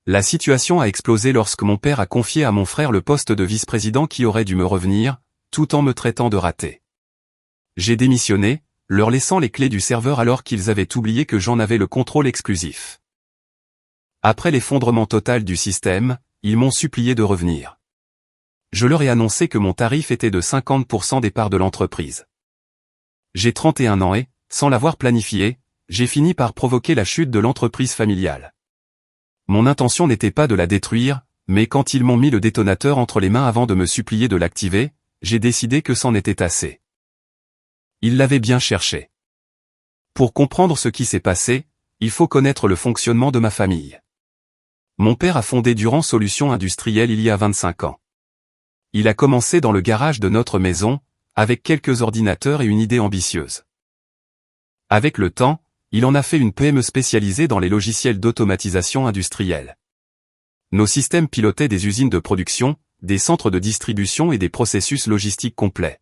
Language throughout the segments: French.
La situation a explosé lorsque mon père a confié à mon frère le poste de vice-président qui aurait dû me revenir, tout en me traitant de raté. J'ai démissionné, leur laissant les clés du serveur alors qu'ils avaient oublié que j'en avais le contrôle exclusif. Après l'effondrement total du système, ils m'ont supplié de revenir. Je leur ai annoncé que mon tarif était de 50% des parts de l'entreprise. J'ai 31 ans et, sans l'avoir planifié, j'ai fini par provoquer la chute de l'entreprise familiale. Mon intention n'était pas de la détruire, mais quand ils m'ont mis le détonateur entre les mains avant de me supplier de l'activer, j'ai décidé que c'en était assez. Ils l'avaient bien cherché. Pour comprendre ce qui s'est passé, il faut connaître le fonctionnement de ma famille. Mon père a fondé Durand Solutions Industrielles il y a 25 ans. Il a commencé dans le garage de notre maison, avec quelques ordinateurs et une idée ambitieuse. Avec le temps, il en a fait une PME spécialisée dans les logiciels d'automatisation industrielle. Nos systèmes pilotaient des usines de production, des centres de distribution et des processus logistiques complets.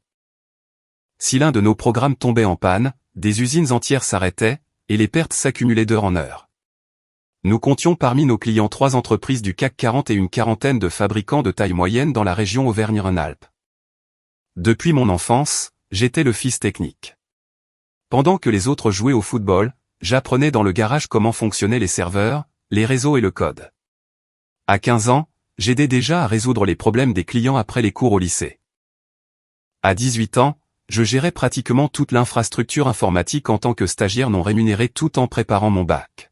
Si l'un de nos programmes tombait en panne, des usines entières s'arrêtaient, et les pertes s'accumulaient d'heure en heure. Nous comptions parmi nos clients 3 entreprises du CAC 40 et une quarantaine de fabricants de taille moyenne dans la région Auvergne-Rhône-Alpes. Depuis mon enfance, j'étais le fils technique. Pendant que les autres jouaient au football, j'apprenais dans le garage comment fonctionnaient les serveurs, les réseaux et le code. À 15 ans, j'aidais déjà à résoudre les problèmes des clients après les cours au lycée. À 18 ans, je gérais pratiquement toute l'infrastructure informatique en tant que stagiaire non rémunéré tout en préparant mon bac.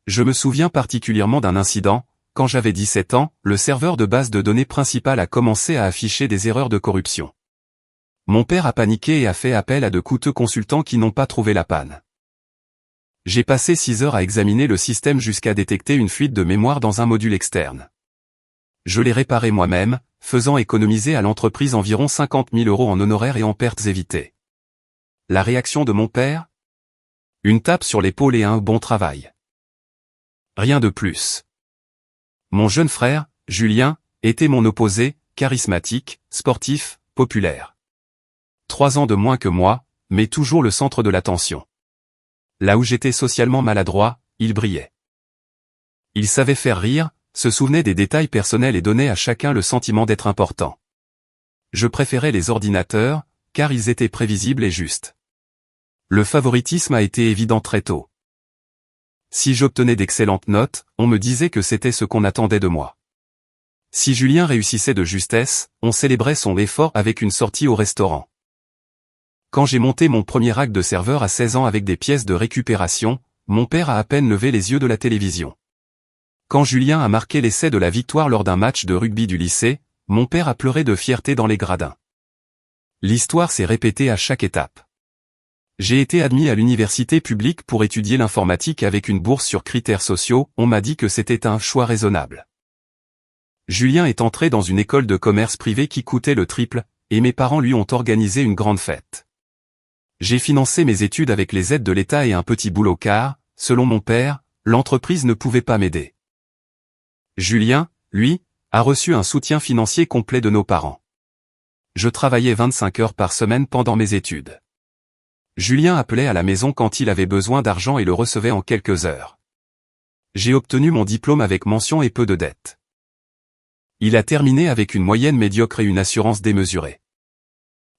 Je me souviens particulièrement d'un incident. Quand j'avais 17 ans, le serveur de base de données principal a commencé à afficher des erreurs de corruption. Mon père a paniqué et a fait appel à de coûteux consultants qui n'ont pas trouvé la panne. J'ai passé 6 heures à examiner le système jusqu'à détecter une fuite de mémoire dans un module externe. Je l'ai réparé moi-même, faisant économiser à l'entreprise environ 50 000 € en honoraires et en pertes évitées. La réaction de mon père ? Une tape sur l'épaule et un bon travail. Rien de plus. Mon jeune frère, Julien, était mon opposé, charismatique, sportif, populaire. 3 ans de moins que moi, mais toujours le centre de l'attention. Là où j'étais socialement maladroit, il brillait. Il savait faire rire, se souvenait des détails personnels et donnait à chacun le sentiment d'être important. Je préférais les ordinateurs, car ils étaient prévisibles et justes. Le favoritisme a été évident très tôt. Si j'obtenais d'excellentes notes, on me disait que c'était ce qu'on attendait de moi. Si Julien réussissait de justesse, on célébrait son effort avec une sortie au restaurant. Quand j'ai monté mon premier rack de serveur à 16 ans avec des pièces de récupération, mon père a à peine levé les yeux de la télévision. Quand Julien a marqué l'essai de la victoire lors d'un match de rugby du lycée, mon père a pleuré de fierté dans les gradins. L'histoire s'est répétée à chaque étape. J'ai été admis à l'université publique pour étudier l'informatique avec une bourse sur critères sociaux, on m'a dit que c'était un choix raisonnable. Julien est entré dans une école de commerce privée qui coûtait le triple, et mes parents lui ont organisé une grande fête. J'ai financé mes études avec les aides de l'État et un petit boulot car, selon mon père, l'entreprise ne pouvait pas m'aider. Julien, lui, a reçu un soutien financier complet de nos parents. Je travaillais 25 heures par semaine pendant mes études. Julien appelait à la maison quand il avait besoin d'argent et le recevait en quelques heures. J'ai obtenu mon diplôme avec mention et peu de dettes. Il a terminé avec une moyenne médiocre et une assurance démesurée.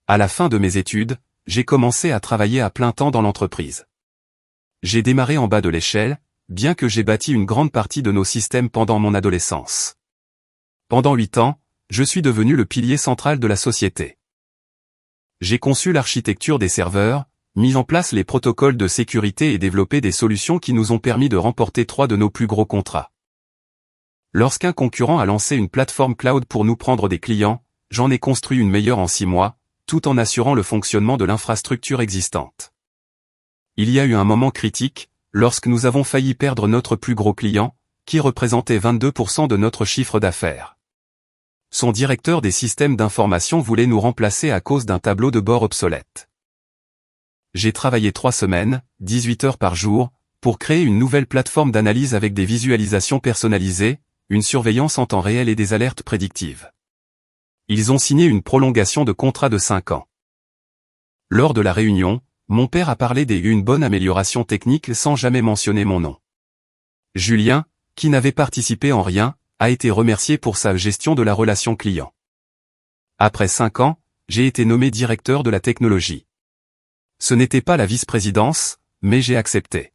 À la fin de mes études, j'ai commencé à travailler à plein temps dans l'entreprise. J'ai démarré en bas de l'échelle, bien que j'ai bâti une grande partie de nos systèmes pendant mon adolescence. Pendant 8 ans, je suis devenu le pilier central de la société. J'ai conçu l'architecture des serveurs, mis en place les protocoles de sécurité et développé des solutions qui nous ont permis de remporter 3 de nos plus gros contrats. Lorsqu'un concurrent a lancé une plateforme cloud pour nous prendre des clients, j'en ai construit une meilleure en 6 mois, tout en assurant le fonctionnement de l'infrastructure existante. Il y a eu un moment critique, lorsque nous avons failli perdre notre plus gros client, qui représentait 22% de notre chiffre d'affaires. Son directeur des systèmes d'information voulait nous remplacer à cause d'un tableau de bord obsolète. J'ai travaillé 3 semaines, 18 heures par jour, pour créer une nouvelle plateforme d'analyse avec des visualisations personnalisées, une surveillance en temps réel et des alertes prédictives. Ils ont signé une prolongation de contrat de 5 ans. Lors de la réunion, mon père a parlé d'une bonne amélioration technique sans jamais mentionner mon nom. Julien, qui n'avait participé en rien, a été remercié pour sa gestion de la relation client. Après 5 ans, j'ai été nommé directeur de la technologie. Ce n'était pas la vice-présidence, mais j'ai accepté.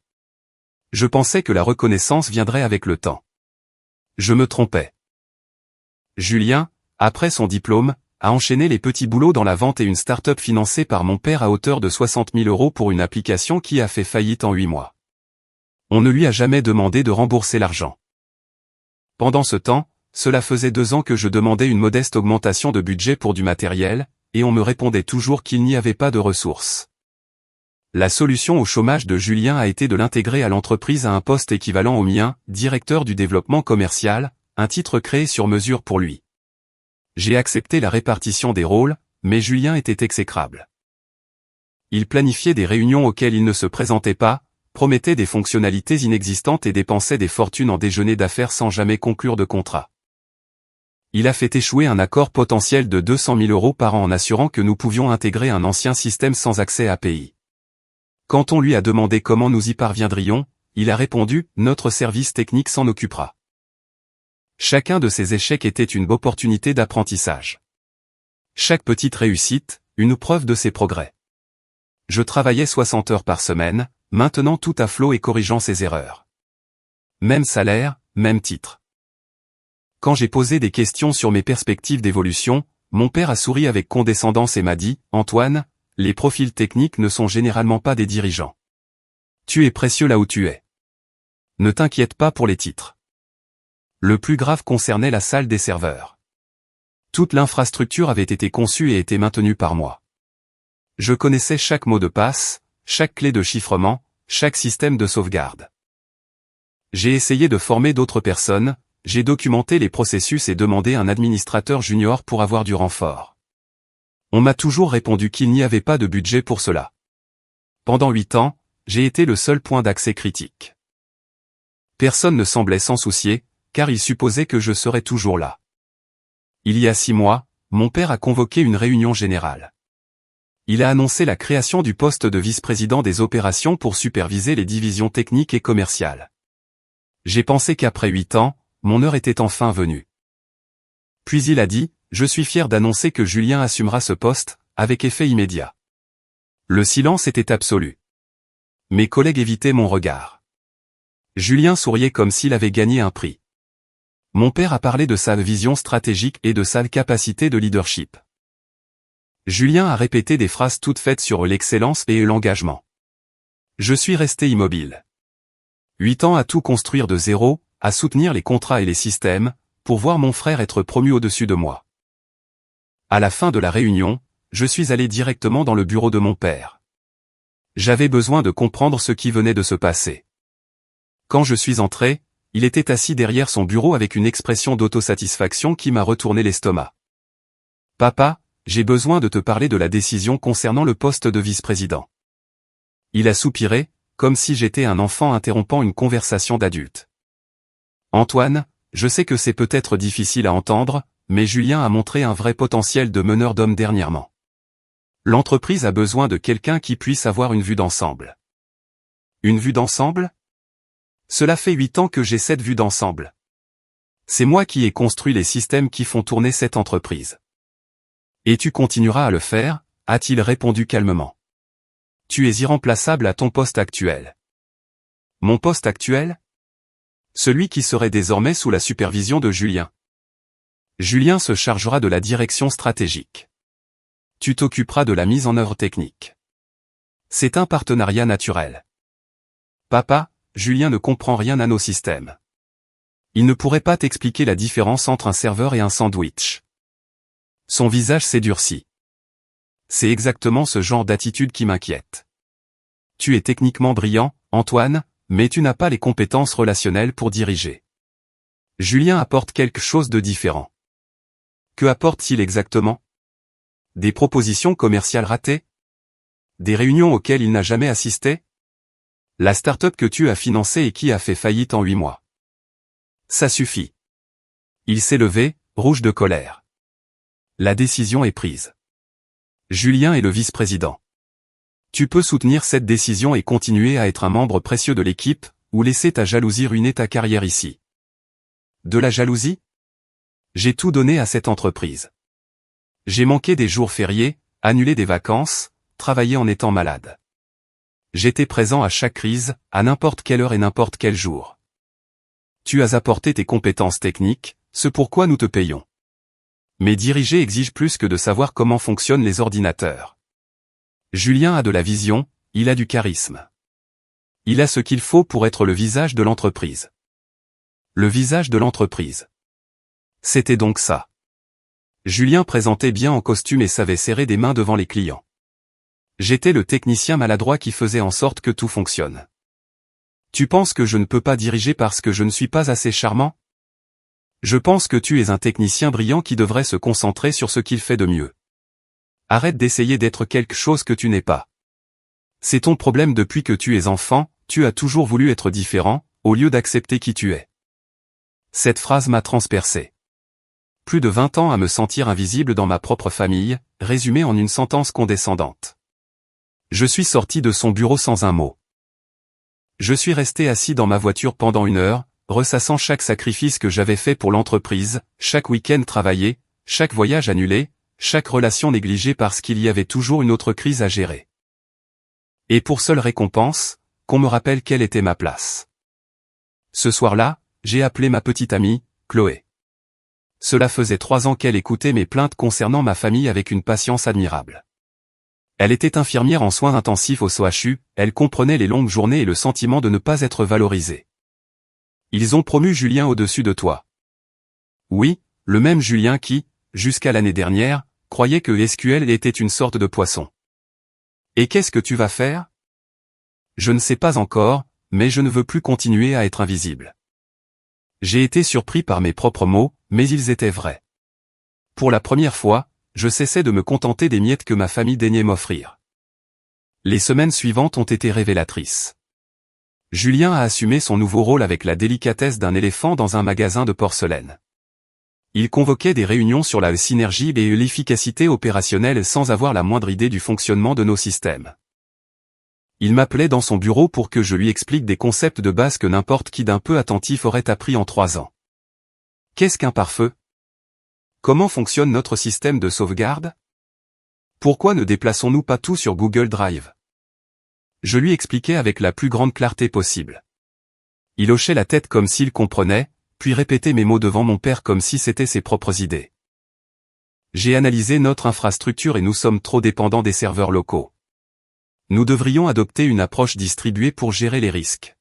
Je pensais que la reconnaissance viendrait avec le temps. Je me trompais. Julien, après son diplôme, a enchaîné les petits boulots dans la vente et une start-up financée par mon père à hauteur de 60 000 € pour une application qui a fait faillite en 8 mois. On ne lui a jamais demandé de rembourser l'argent. Pendant ce temps, cela faisait 2 ans que je demandais une modeste augmentation de budget pour du matériel, et on me répondait toujours qu'il n'y avait pas de ressources. La solution au chômage de Julien a été de l'intégrer à l'entreprise à un poste équivalent au mien, directeur du développement commercial, un titre créé sur mesure pour lui. J'ai accepté la répartition des rôles, mais Julien était exécrable. Il planifiait des réunions auxquelles il ne se présentait pas, promettait des fonctionnalités inexistantes et dépensait des fortunes en déjeuners d'affaires sans jamais conclure de contrat. Il a fait échouer un accord potentiel de 200 000 € par an en assurant que nous pouvions intégrer un ancien système sans accès API. Quand on lui a demandé comment nous y parviendrions, il a répondu « Notre service technique s'en occupera ». Chacun de ces échecs était une opportunité d'apprentissage. Chaque petite réussite, une preuve de ses progrès. Je travaillais 60 heures par semaine, maintenant tout à flot et corrigeant ses erreurs. Même salaire, même titre. Quand j'ai posé des questions sur mes perspectives d'évolution, mon père a souri avec condescendance et m'a dit « Antoine, les profils techniques ne sont généralement pas des dirigeants. Tu es précieux là où tu es. Ne t'inquiète pas pour les titres. » Le plus grave concernait la salle des serveurs. Toute l'infrastructure avait été conçue et était maintenue par moi. Je connaissais chaque mot de passe, chaque clé de chiffrement, chaque système de sauvegarde. J'ai essayé de former d'autres personnes, j'ai documenté les processus et demandé un administrateur junior pour avoir du renfort. On m'a toujours répondu qu'il n'y avait pas de budget pour cela. Pendant 8 ans, j'ai été le seul point d'accès critique. Personne ne semblait s'en soucier, car il supposait que je serais toujours là. Il y a 6 mois, mon père a convoqué une réunion générale. Il a annoncé la création du poste de vice-président des opérations pour superviser les divisions techniques et commerciales. J'ai pensé qu'après 8 ans, mon heure était enfin venue. Puis il a dit, « Je suis fier d'annoncer que Julien assumera ce poste, avec effet immédiat. » Le silence était absolu. Mes collègues évitaient mon regard. Julien souriait comme s'il avait gagné un prix. Mon père a parlé de sa vision stratégique et de sa capacité de leadership. Julien a répété des phrases toutes faites sur l'excellence et l'engagement. Je suis resté immobile. 8 ans à tout construire de zéro, à soutenir les contrats et les systèmes, pour voir mon frère être promu au-dessus de moi. À la fin de la réunion, je suis allé directement dans le bureau de mon père. J'avais besoin de comprendre ce qui venait de se passer. Quand je suis entré, il était assis derrière son bureau avec une expression d'autosatisfaction qui m'a retourné l'estomac. « Papa, j'ai besoin de te parler de la décision concernant le poste de vice-président. » Il a soupiré, comme si j'étais un enfant interrompant une conversation d'adulte. « Antoine, je sais que c'est peut-être difficile à entendre, mais Julien a montré un vrai potentiel de meneur d'hommes dernièrement. L'entreprise a besoin de quelqu'un qui puisse avoir une vue d'ensemble. » Une vue d'ensemble ? Cela fait 8 ans que j'ai cette vue d'ensemble. C'est moi qui ai construit les systèmes qui font tourner cette entreprise. Et tu continueras à le faire, a-t-il répondu calmement. Tu es irremplaçable à ton poste actuel. Mon poste actuel ? Celui qui serait désormais sous la supervision de Julien. Julien se chargera de la direction stratégique. Tu t'occuperas de la mise en œuvre technique. C'est un partenariat naturel. Papa, Julien ne comprend rien à nos systèmes. Il ne pourrait pas t'expliquer la différence entre un serveur et un sandwich. Son visage s'est durci. C'est exactement ce genre d'attitude qui m'inquiète. Tu es techniquement brillant, Antoine, mais tu n'as pas les compétences relationnelles pour diriger. Julien apporte quelque chose de différent. Que apporte-t-il exactement ? Des propositions commerciales ratées ? Des réunions auxquelles il n'a jamais assisté ? La start-up que tu as financée et qui a fait faillite en 8 mois. Ça suffit. Il s'est levé, rouge de colère. La décision est prise. Julien est le vice-président. Tu peux soutenir cette décision et continuer à être un membre précieux de l'équipe, ou laisser ta jalousie ruiner ta carrière ici. De la jalousie? J'ai tout donné à cette entreprise. J'ai manqué des jours fériés, annulé des vacances, travaillé en étant malade. J'étais présent à chaque crise, à n'importe quelle heure et n'importe quel jour. Tu as apporté tes compétences techniques, ce pourquoi nous te payons. Mais diriger exige plus que de savoir comment fonctionnent les ordinateurs. Julien a de la vision, il a du charisme. Il a ce qu'il faut pour être le visage de l'entreprise. Le visage de l'entreprise. C'était donc ça. Julien présentait bien en costume et savait serrer des mains devant les clients. J'étais le technicien maladroit qui faisait en sorte que tout fonctionne. Tu penses que je ne peux pas diriger parce que je ne suis pas assez charmant? Je pense que tu es un technicien brillant qui devrait se concentrer sur ce qu'il fait de mieux. Arrête d'essayer d'être quelque chose que tu n'es pas. C'est ton problème depuis que tu es enfant, tu as toujours voulu être différent, au lieu d'accepter qui tu es. Cette phrase m'a transpercé. Plus de 20 ans à me sentir invisible dans ma propre famille, résumé en une sentence condescendante. Je suis sorti de son bureau sans un mot. Je suis resté assis dans ma voiture pendant 1 heure, ressassant chaque sacrifice que j'avais fait pour l'entreprise, chaque week-end travaillé, chaque voyage annulé, chaque relation négligée parce qu'il y avait toujours une autre crise à gérer. Et pour seule récompense, qu'on me rappelle quelle était ma place. Ce soir-là, j'ai appelé ma petite amie, Chloé. Cela faisait 3 ans qu'elle écoutait mes plaintes concernant ma famille avec une patience admirable. Elle était infirmière en soins intensifs au SOHU, elle comprenait les longues journées et le sentiment de ne pas être valorisée. Ils ont promu Julien au-dessus de toi. Oui, le même Julien qui, jusqu'à l'année dernière, croyait que SQL était une sorte de poisson. Et qu'est-ce que tu vas faire? Je ne sais pas encore, mais je ne veux plus continuer à être invisible. J'ai été surpris par mes propres mots, mais ils étaient vrais. Pour la première fois, je cessais de me contenter des miettes que ma famille daignait m'offrir. Les semaines suivantes ont été révélatrices. Julien a assumé son nouveau rôle avec la délicatesse d'un éléphant dans un magasin de porcelaine. Il convoquait des réunions sur la synergie et l'efficacité opérationnelle sans avoir la moindre idée du fonctionnement de nos systèmes. Il m'appelait dans son bureau pour que je lui explique des concepts de base que n'importe qui d'un peu attentif aurait appris en 3 ans. Qu'est-ce qu'un pare-feu? Comment fonctionne notre système de sauvegarde? Pourquoi ne déplaçons-nous pas tout sur Google Drive? Je lui expliquais avec la plus grande clarté possible. Il hochait la tête comme s'il comprenait, puis répétait mes mots devant mon père comme si c'était ses propres idées. J'ai analysé notre infrastructure et nous sommes trop dépendants des serveurs locaux. Nous devrions adopter une approche distribuée pour gérer les risques.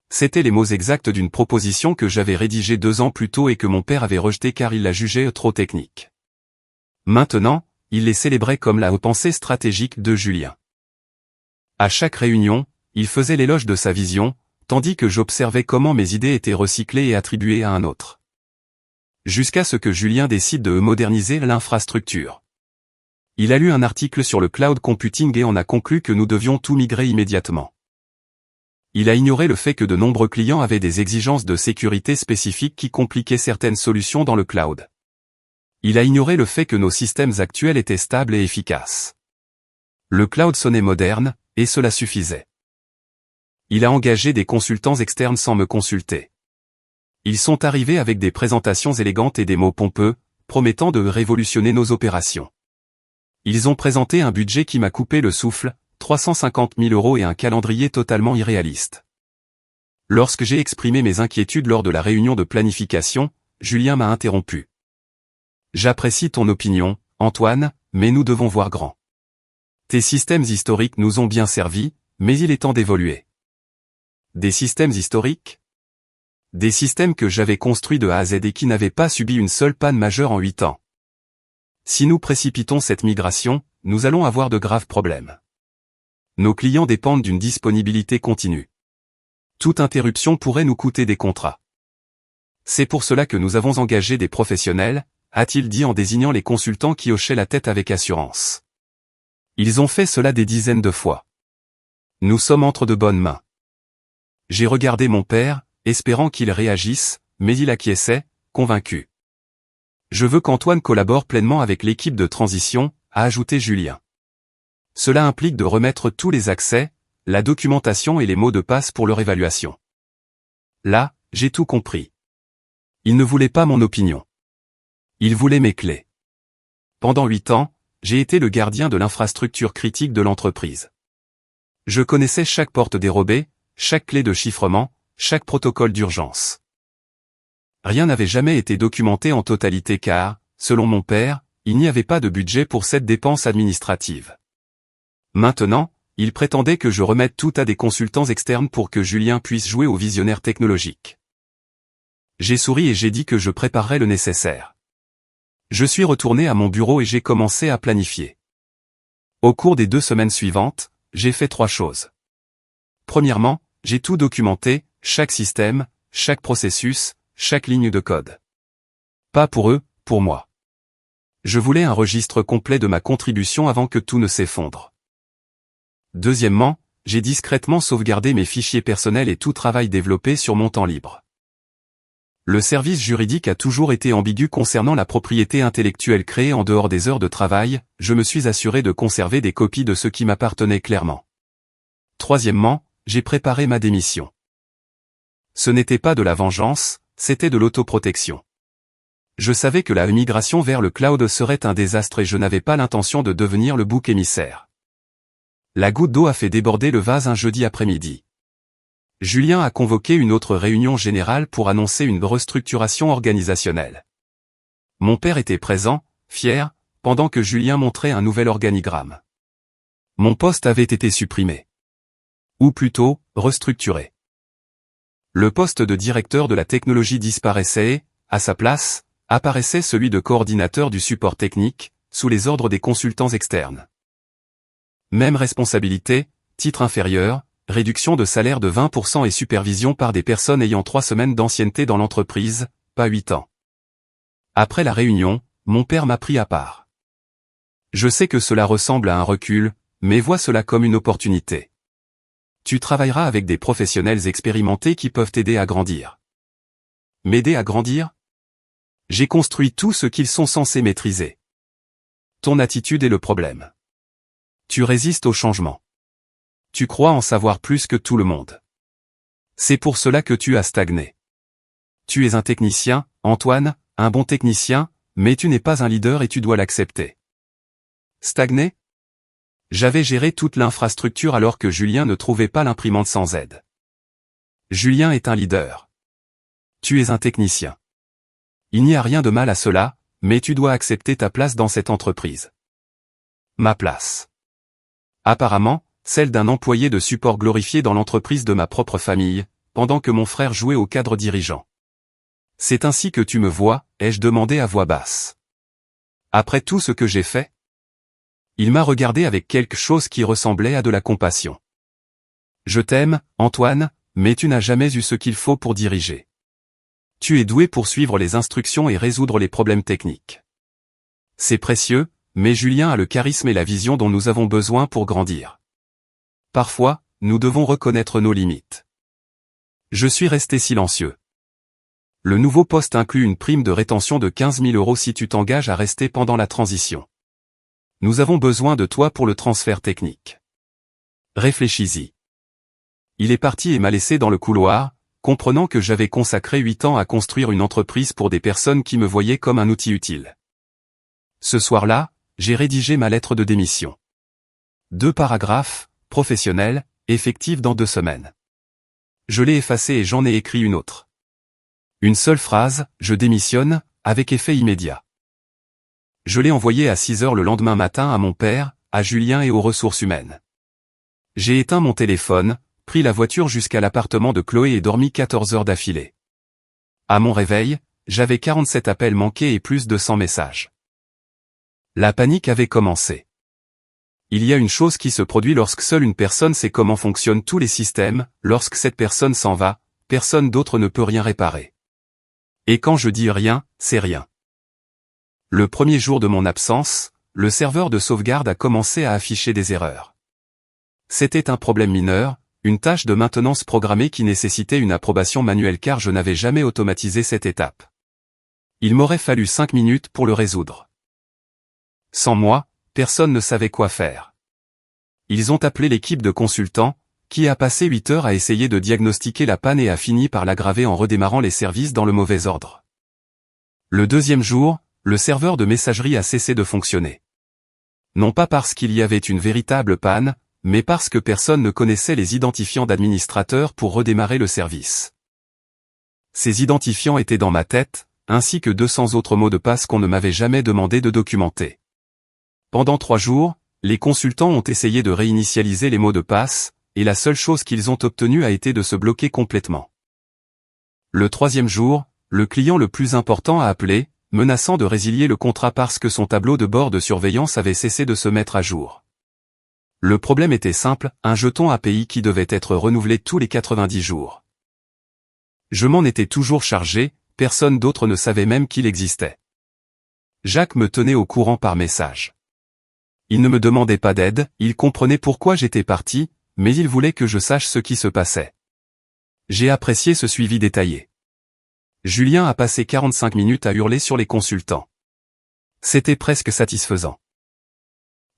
C'étaient les mots exacts d'une proposition que j'avais rédigée 2 ans plus tôt et que mon père avait rejetée car il la jugeait trop technique. Maintenant, il les célébrait comme la pensée stratégique de Julien. À chaque réunion, il faisait l'éloge de sa vision, tandis que j'observais comment mes idées étaient recyclées et attribuées à un autre. Jusqu'à ce que Julien décide de moderniser l'infrastructure. Il a lu un article sur le cloud computing et en a conclu que nous devions tout migrer immédiatement. Il a ignoré le fait que de nombreux clients avaient des exigences de sécurité spécifiques qui compliquaient certaines solutions dans le cloud. Il a ignoré le fait que nos systèmes actuels étaient stables et efficaces. Le cloud sonnait moderne, et cela suffisait. Il a engagé des consultants externes sans me consulter. Ils sont arrivés avec des présentations élégantes et des mots pompeux, promettant de révolutionner nos opérations. Ils ont présenté un budget qui m'a coupé le souffle, 350 000 € et un calendrier totalement irréaliste. Lorsque j'ai exprimé mes inquiétudes lors de la réunion de planification, Julien m'a interrompu. J'apprécie ton opinion, Antoine, mais nous devons voir grand. Tes systèmes historiques nous ont bien servi, mais il est temps d'évoluer. Des systèmes historiques? Des systèmes que j'avais construits de A à Z et qui n'avaient pas subi une seule panne majeure en 8 ans. Si nous précipitons cette migration, nous allons avoir de graves problèmes. Nos clients dépendent d'une disponibilité continue. Toute interruption pourrait nous coûter des contrats. C'est pour cela que nous avons engagé des professionnels, a-t-il dit en désignant les consultants qui hochaient la tête avec assurance. Ils ont fait cela des dizaines de fois. Nous sommes entre de bonnes mains. J'ai regardé mon père, espérant qu'il réagisse, mais il acquiesçait, convaincu. Je veux qu'Antoine collabore pleinement avec l'équipe de transition, a ajouté Julien. Cela implique de remettre tous les accès, la documentation et les mots de passe pour leur évaluation. Là, j'ai tout compris. Il ne voulait pas mon opinion. Il voulait mes clés. Pendant 8 ans, j'ai été le gardien de l'infrastructure critique de l'entreprise. Je connaissais chaque porte dérobée, chaque clé de chiffrement, chaque protocole d'urgence. Rien n'avait jamais été documenté en totalité car, selon mon père, il n'y avait pas de budget pour cette dépense administrative. Maintenant, il prétendait que je remette tout à des consultants externes pour que Julien puisse jouer au visionnaire technologique. J'ai souri et j'ai dit que je préparerais le nécessaire. Je suis retourné à mon bureau et j'ai commencé à planifier. Au cours des 2 semaines suivantes, j'ai fait 3 choses. Premièrement, j'ai tout documenté, chaque système, chaque processus, chaque ligne de code. Pas pour eux, pour moi. Je voulais un registre complet de ma contribution avant que tout ne s'effondre. Deuxièmement, j'ai discrètement sauvegardé mes fichiers personnels et tout travail développé sur mon temps libre. Le service juridique a toujours été ambigu concernant la propriété intellectuelle créée en dehors des heures de travail, je me suis assuré de conserver des copies de ce qui m'appartenait clairement. Troisièmement, j'ai préparé ma démission. Ce n'était pas de la vengeance, c'était de l'autoprotection. Je savais que la migration vers le cloud serait un désastre et je n'avais pas l'intention de devenir le bouc émissaire. La goutte d'eau a fait déborder le vase un jeudi après-midi. Julien a convoqué une autre réunion générale pour annoncer une restructuration organisationnelle. Mon père était présent, fier, pendant que Julien montrait un nouvel organigramme. Mon poste avait été supprimé. Ou plutôt, restructuré. Le poste de directeur de la technologie disparaissait et, à sa place, apparaissait celui de coordinateur du support technique, sous les ordres des consultants externes. Même responsabilité, titre inférieur, réduction de salaire de 20% et supervision par des personnes ayant 3 semaines d'ancienneté dans l'entreprise, pas 8 ans. Après la réunion, mon père m'a pris à part. Je sais que cela ressemble à un recul, mais vois cela comme une opportunité. Tu travailleras avec des professionnels expérimentés qui peuvent t'aider à grandir. M'aider à grandir ? J'ai construit tout ce qu'ils sont censés maîtriser. Ton attitude est le problème. Tu résistes au changement. Tu crois en savoir plus que tout le monde. C'est pour cela que tu as stagné. Tu es un technicien, Antoine, un bon technicien, mais tu n'es pas un leader et tu dois l'accepter. Stagné ? J'avais géré toute l'infrastructure alors que Julien ne trouvait pas l'imprimante sans aide. Julien est un leader. Tu es un technicien. Il n'y a rien de mal à cela, mais tu dois accepter ta place dans cette entreprise. Ma place. Apparemment, celle d'un employé de support glorifié dans l'entreprise de ma propre famille, pendant que mon frère jouait au cadre dirigeant. C'est ainsi que tu me vois, ai-je demandé à voix basse. Après tout ce que j'ai fait ? Il m'a regardé avec quelque chose qui ressemblait à de la compassion. Je t'aime, Antoine, mais tu n'as jamais eu ce qu'il faut pour diriger. Tu es doué pour suivre les instructions et résoudre les problèmes techniques. C'est précieux, mais Julien a le charisme et la vision dont nous avons besoin pour grandir. Parfois, nous devons reconnaître nos limites. Je suis resté silencieux. Le nouveau poste inclut une prime de rétention de 15 000 € si tu t'engages à rester pendant la transition. Nous avons besoin de toi pour le transfert technique. Réfléchis-y. Il est parti et m'a laissé dans le couloir, comprenant que j'avais consacré 8 ans à construire une entreprise pour des personnes qui me voyaient comme un outil utile. Ce soir-là, j'ai rédigé ma lettre de démission. 2 paragraphes, professionnels, effectifs dans 2 semaines. Je l'ai effacée et j'en ai écrit une autre. Une seule phrase, je démissionne, avec effet immédiat. Je l'ai envoyée à 6 heures le lendemain matin à mon père, à Julien et aux ressources humaines. J'ai éteint mon téléphone, pris la voiture jusqu'à l'appartement de Chloé et dormi 14 heures d'affilée. À mon réveil, j'avais 47 appels manqués et plus de 100 messages. La panique avait commencé. Il y a une chose qui se produit lorsque seule une personne sait comment fonctionnent tous les systèmes, lorsque cette personne s'en va, personne d'autre ne peut rien réparer. Et quand je dis rien, c'est rien. Le premier jour de mon absence, le serveur de sauvegarde a commencé à afficher des erreurs. C'était un problème mineur, une tâche de maintenance programmée qui nécessitait une approbation manuelle car je n'avais jamais automatisé cette étape. Il m'aurait fallu 5 minutes pour le résoudre. Sans moi, personne ne savait quoi faire. Ils ont appelé l'équipe de consultants, qui a passé 8 heures à essayer de diagnostiquer la panne et a fini par l'aggraver en redémarrant les services dans le mauvais ordre. Le deuxième jour, le serveur de messagerie a cessé de fonctionner. Non pas parce qu'il y avait une véritable panne, mais parce que personne ne connaissait les identifiants d'administrateurs pour redémarrer le service. Ces identifiants étaient dans ma tête, ainsi que 200 autres mots de passe qu'on ne m'avait jamais demandé de documenter. Pendant 3 jours, les consultants ont essayé de réinitialiser les mots de passe, et la seule chose qu'ils ont obtenue a été de se bloquer complètement. Le troisième jour, le client le plus important a appelé, menaçant de résilier le contrat parce que son tableau de bord de surveillance avait cessé de se mettre à jour. Le problème était simple, un jeton API qui devait être renouvelé tous les 90 jours. Je m'en étais toujours chargé, personne d'autre ne savait même qu'il existait. Jacques me tenait au courant par message. Il ne me demandait pas d'aide, il comprenait pourquoi j'étais parti, mais il voulait que je sache ce qui se passait. J'ai apprécié ce suivi détaillé. Julien a passé 45 minutes à hurler sur les consultants. C'était presque satisfaisant.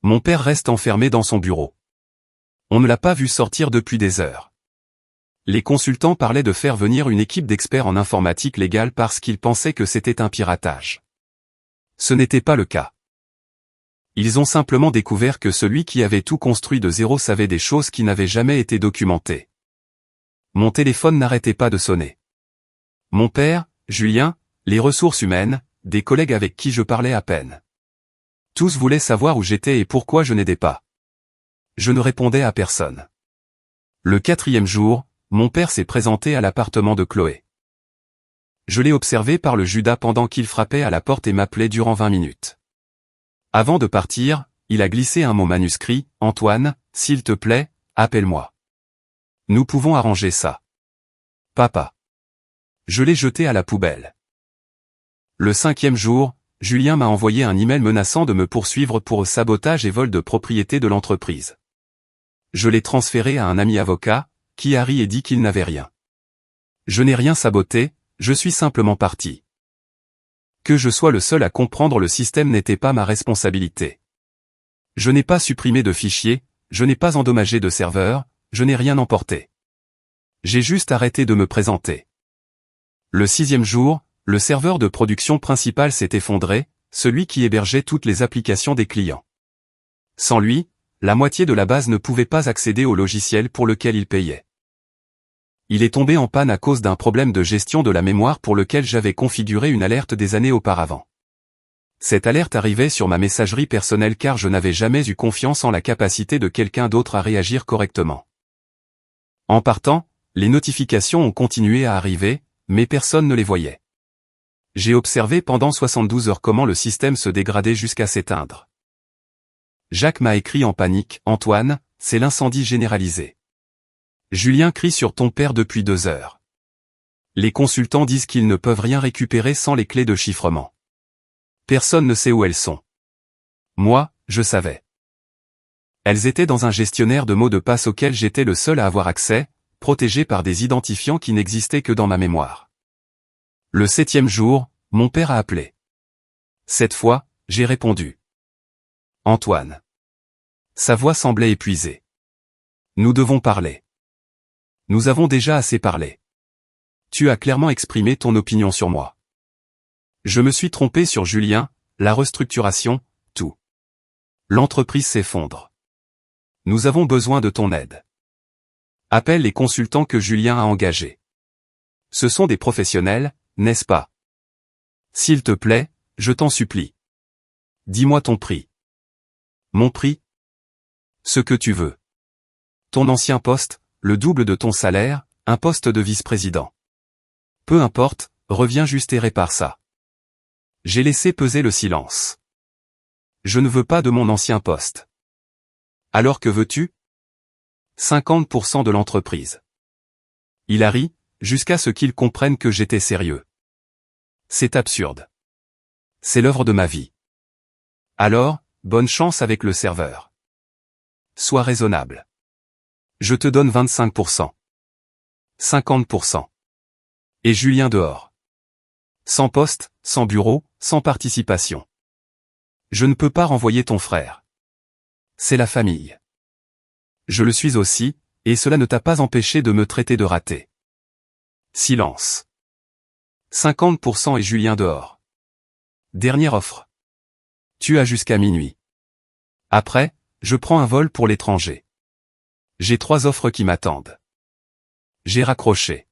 Mon père reste enfermé dans son bureau. On ne l'a pas vu sortir depuis des heures. Les consultants parlaient de faire venir une équipe d'experts en informatique légale parce qu'ils pensaient que c'était un piratage. Ce n'était pas le cas. Ils ont simplement découvert que celui qui avait tout construit de zéro savait des choses qui n'avaient jamais été documentées. Mon téléphone n'arrêtait pas de sonner. Mon père, Julien, les ressources humaines, des collègues avec qui je parlais à peine. Tous voulaient savoir où j'étais et pourquoi je n'aidais pas. Je ne répondais à personne. Le 4e jour, mon père s'est présenté à l'appartement de Chloé. Je l'ai observé par le Judas pendant qu'il frappait à la porte et m'appelait durant 20 minutes. Avant de partir, il a glissé un mot manuscrit, « Antoine, s'il te plaît, appelle-moi. Nous pouvons arranger ça. Papa. » Je l'ai jeté à la poubelle. Le 5e jour, Julien m'a envoyé un email menaçant de me poursuivre pour sabotage et vol de propriété de l'entreprise. Je l'ai transféré à un ami avocat, qui a ri et dit qu'il n'avait rien. Je n'ai rien saboté, je suis simplement parti. Que je sois le seul à comprendre le système n'était pas ma responsabilité. Je n'ai pas supprimé de fichiers, je n'ai pas endommagé de serveur, je n'ai rien emporté. J'ai juste arrêté de me présenter. Le 6e jour, le serveur de production principal s'est effondré, celui qui hébergeait toutes les applications des clients. Sans lui, la moitié de la base ne pouvait pas accéder au logiciel pour lequel il payait. Il est tombé en panne à cause d'un problème de gestion de la mémoire pour lequel j'avais configuré une alerte des années auparavant. Cette alerte arrivait sur ma messagerie personnelle car je n'avais jamais eu confiance en la capacité de quelqu'un d'autre à réagir correctement. En partant, les notifications ont continué à arriver, mais personne ne les voyait. J'ai observé pendant 72 heures comment le système se dégradait jusqu'à s'éteindre. Jacques m'a écrit en panique, « Antoine, c'est l'incendie généralisé. Julien crie sur ton père depuis 2 heures. Les consultants disent qu'ils ne peuvent rien récupérer sans les clés de chiffrement. Personne ne sait où elles sont. Moi, je savais. Elles étaient dans un gestionnaire de mots de passe auquel j'étais le seul à avoir accès, protégé par des identifiants qui n'existaient que dans ma mémoire. Le 7e jour, mon père a appelé. Cette fois, j'ai répondu. Antoine. Sa voix semblait épuisée. Nous devons parler. Nous avons déjà assez parlé. Tu as clairement exprimé ton opinion sur moi. Je me suis trompé sur Julien, la restructuration, tout. L'entreprise s'effondre. Nous avons besoin de ton aide. Appelle les consultants que Julien a engagés. Ce sont des professionnels, n'est-ce pas? S'il te plaît, je t'en supplie. Dis-moi ton prix. Mon prix? Ce que tu veux. Ton ancien poste, le double de ton salaire, un poste de vice-président. Peu importe, reviens juste et répare ça. J'ai laissé peser le silence. Je ne veux pas de mon ancien poste. Alors que veux-tu? 50% de l'entreprise. Il a ri, jusqu'à ce qu'il comprenne que j'étais sérieux. C'est absurde. C'est l'œuvre de ma vie. Alors, bonne chance avec le serveur. Sois raisonnable. Je te donne 25%. 50%. Et Julien dehors. Sans poste, sans bureau, sans participation. Je ne peux pas renvoyer ton frère. C'est la famille. Je le suis aussi, et cela ne t'a pas empêché de me traiter de raté. Silence. 50% et Julien dehors. Dernière offre. Tu as jusqu'à minuit. Après, je prends un vol pour l'étranger. J'ai 3 offres qui m'attendent. J'ai raccroché.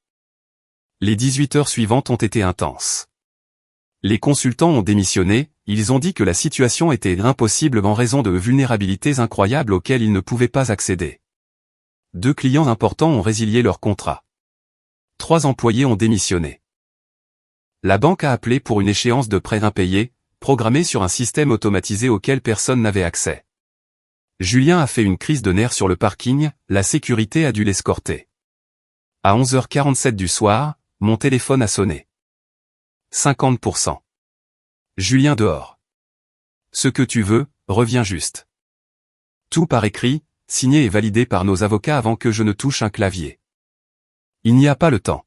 Les 18 heures suivantes ont été intenses. Les consultants ont démissionné, ils ont dit que la situation était impossible en raison de vulnérabilités incroyables auxquelles ils ne pouvaient pas accéder. 2 clients importants ont résilié leur contrat. 3 employés ont démissionné. La banque a appelé pour une échéance de prêt impayé, programmée sur un système automatisé auquel personne n'avait accès. Julien a fait une crise de nerfs sur le parking, la sécurité a dû l'escorter. À 11h47 du soir, mon téléphone a sonné. 50%. Julien dehors. Ce que tu veux, reviens juste. Tout par écrit, signé et validé par nos avocats avant que je ne touche un clavier. Il n'y a pas le temps.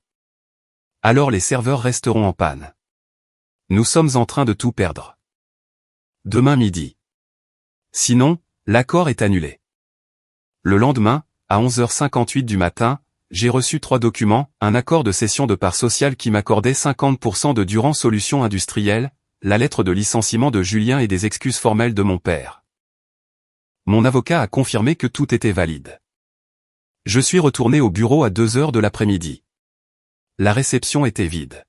Alors les serveurs resteront en panne. Nous sommes en train de tout perdre. Demain midi. Sinon, l'accord est annulé. Le lendemain, à 11h58 du matin, j'ai reçu 3 documents, un accord de cession de parts sociales qui m'accordait 50% de Durand Solutions Industrielles, la lettre de licenciement de Julien et des excuses formelles de mon père. Mon avocat a confirmé que tout était valide. Je suis retourné au bureau à 2h de l'après-midi. La réception était vide.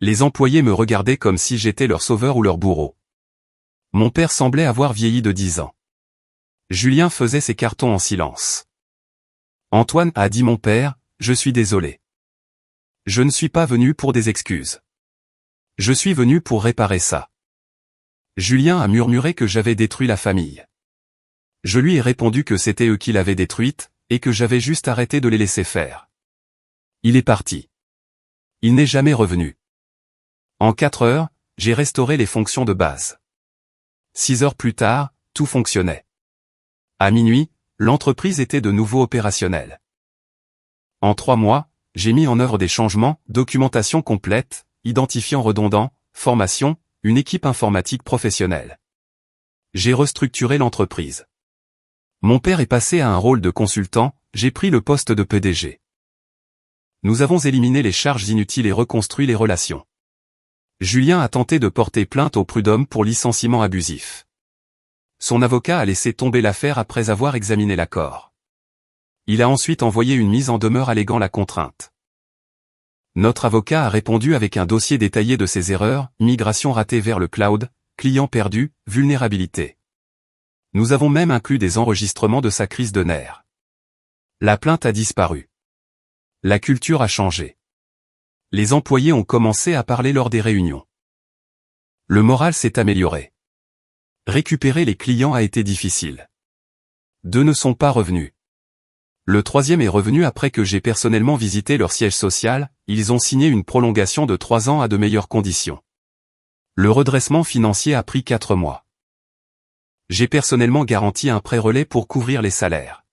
Les employés me regardaient comme si j'étais leur sauveur ou leur bourreau. Mon père semblait avoir vieilli de 10 ans. Julien faisait ses cartons en silence. Antoine, a dit mon père, je suis désolé. Je ne suis pas venu pour des excuses. Je suis venu pour réparer ça. Julien a murmuré que j'avais détruit la famille. Je lui ai répondu que c'était eux qui l'avaient détruite, et que j'avais juste arrêté de les laisser faire. Il est parti. Il n'est jamais revenu. En 4 heures, j'ai restauré les fonctions de base. 6 heures plus tard, tout fonctionnait. À minuit, l'entreprise était de nouveau opérationnelle. En 3 mois, j'ai mis en œuvre des changements, documentation complète, identifiant redondant, formation, une équipe informatique professionnelle. J'ai restructuré l'entreprise. Mon père est passé à un rôle de consultant, j'ai pris le poste de PDG. Nous avons éliminé les charges inutiles et reconstruit les relations. Julien a tenté de porter plainte au prud'homme pour licenciement abusif. Son avocat a laissé tomber l'affaire après avoir examiné l'accord. Il a ensuite envoyé une mise en demeure alléguant la contrainte. Notre avocat a répondu avec un dossier détaillé de ses erreurs, migration ratée vers le cloud, client perdu, vulnérabilité. Nous avons même inclus des enregistrements de sa crise de nerfs. La plainte a disparu. La culture a changé. Les employés ont commencé à parler lors des réunions. Le moral s'est amélioré. Récupérer les clients a été difficile. 2 ne sont pas revenus. Le 3e est revenu après que j'ai personnellement visité leur siège social, ils ont signé une prolongation de 3 ans à de meilleures conditions. Le redressement financier a pris 4 mois. J'ai personnellement garanti un prêt relais pour couvrir les salaires.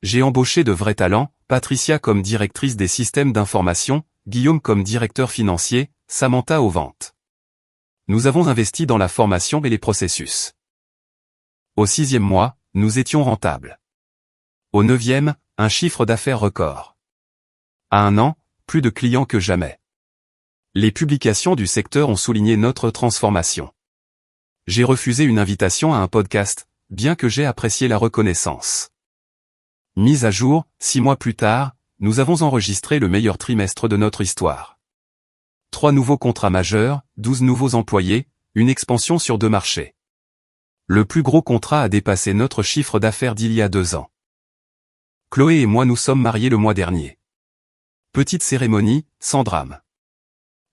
J'ai embauché de vrais talents, Patricia comme directrice des systèmes d'information, Guillaume comme directeur financier, Samantha aux ventes. Nous avons investi dans la formation et les processus. Au 6e mois, nous étions rentables. Au 9e, un chiffre d'affaires record. À 1 an, plus de clients que jamais. Les publications du secteur ont souligné notre transformation. J'ai refusé une invitation à un podcast, bien que j'ai apprécié la reconnaissance. Mise à jour, 6 mois plus tard, nous avons enregistré le meilleur trimestre de notre histoire. 3 nouveaux contrats majeurs, 12 nouveaux employés, une expansion sur 2 marchés. Le plus gros contrat a dépassé notre chiffre d'affaires d'il y a 2 ans. Chloé et moi nous sommes mariés le mois dernier. Petite cérémonie, sans drame.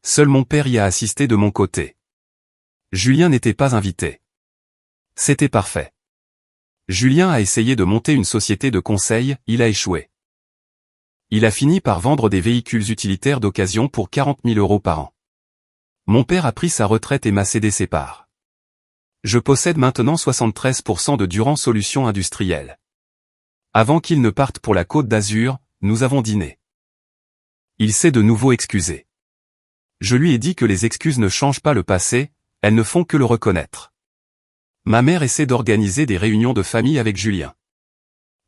Seul mon père y a assisté de mon côté. Julien n'était pas invité. C'était parfait. Julien a essayé de monter une société de conseil, il a échoué. Il a fini par vendre des véhicules utilitaires d'occasion pour 40 000 € par an. Mon père a pris sa retraite et m'a cédé ses parts. Je possède maintenant 73% de Durand Solutions Industrielles. Avant qu'il ne parte pour la Côte d'Azur, nous avons dîné. Il s'est de nouveau excusé. Je lui ai dit que les excuses ne changent pas le passé, elles ne font que le reconnaître. Ma mère essaie d'organiser des réunions de famille avec Julien.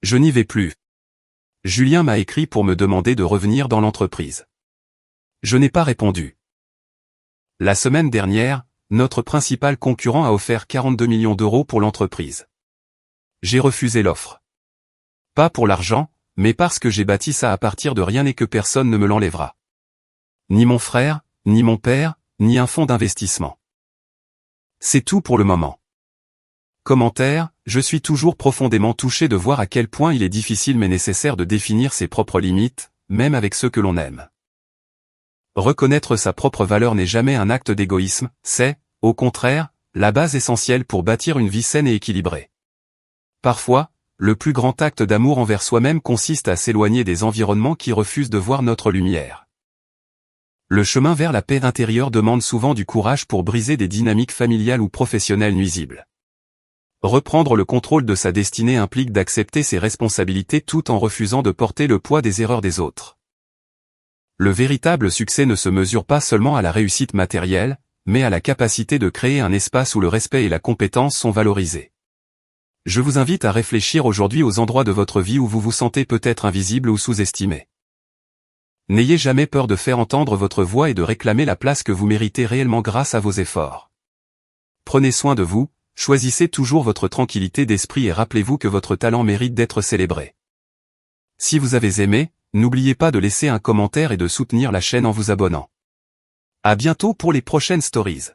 Je n'y vais plus. Julien m'a écrit pour me demander de revenir dans l'entreprise. Je n'ai pas répondu. La semaine dernière, notre principal concurrent a offert 42 millions d'euros pour l'entreprise. J'ai refusé l'offre. Pas pour l'argent, mais parce que j'ai bâti ça à partir de rien et que personne ne me l'enlèvera. Ni mon frère, ni mon père, ni un fonds d'investissement. C'est tout pour le moment. Commentaire, je suis toujours profondément touché de voir à quel point il est difficile mais nécessaire de définir ses propres limites, même avec ceux que l'on aime. Reconnaître sa propre valeur n'est jamais un acte d'égoïsme, c'est, au contraire, la base essentielle pour bâtir une vie saine et équilibrée. Parfois, le plus grand acte d'amour envers soi-même consiste à s'éloigner des environnements qui refusent de voir notre lumière. Le chemin vers la paix intérieure demande souvent du courage pour briser des dynamiques familiales ou professionnelles nuisibles. Reprendre le contrôle de sa destinée implique d'accepter ses responsabilités tout en refusant de porter le poids des erreurs des autres. Le véritable succès ne se mesure pas seulement à la réussite matérielle, mais à la capacité de créer un espace où le respect et la compétence sont valorisés. Je vous invite à réfléchir aujourd'hui aux endroits de votre vie où vous vous sentez peut-être invisible ou sous-estimé. N'ayez jamais peur de faire entendre votre voix et de réclamer la place que vous méritez réellement grâce à vos efforts. Prenez soin de vous, choisissez toujours votre tranquillité d'esprit et rappelez-vous que votre talent mérite d'être célébré. Si vous avez aimé, n'oubliez pas de laisser un commentaire et de soutenir la chaîne en vous abonnant. À bientôt pour les prochaines stories.